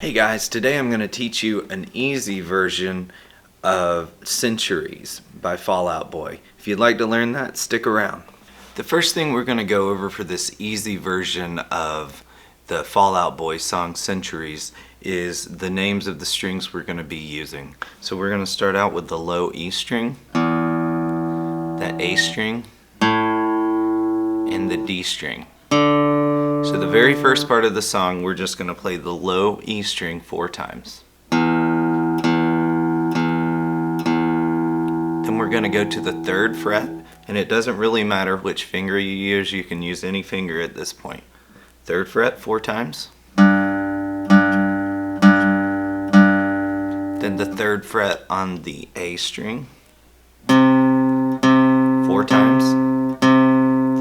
Hey guys, today I'm going to teach you an easy version of Centuries by Fall Out Boy. If you'd like to learn that, stick around. The first thing we're going to go over for this easy version of the Fall Out Boy song Centuries is the names of the strings we're going to be using. So we're going to start out with the low E string, the A string, and the D string. So the very first part of the song, we're just going to play the low E string 4 times. Then we're going to go to the 3rd fret, and it doesn't really matter which finger you can use any finger at this point. 3rd fret 4 times. Then the 3rd fret on the A string 4 times.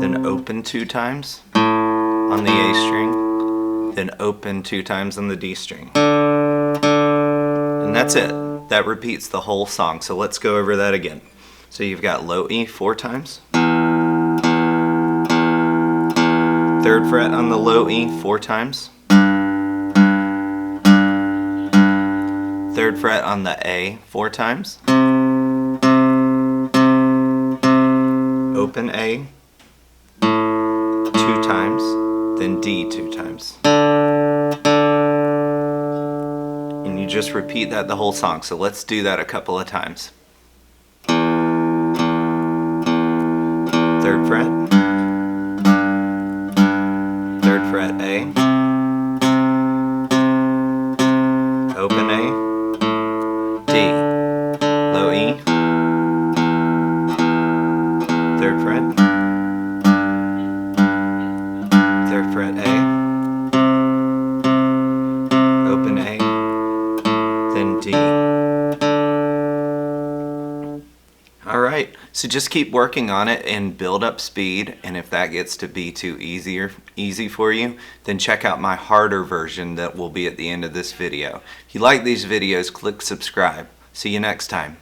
Then open 2 times on the A string, then open 2 times on the D string. And that's it. That repeats the whole song. So let's go over that again. So you've got low E 4 times, 3rd fret on the low E 4 times, 3rd fret on the A 4 times, open A 2 times, then D 2 times. And you just repeat that the whole song. So let's do that a couple of times. 3rd fret, 3rd fret A, open A, D, low E, 3rd fret, 3rd fret A, open A, then D. Alright, so just keep working on it and build up speed, and if that gets to be too easy for you, then check out my harder version that will be at the end of this video. If you like these videos, click subscribe. See you next time.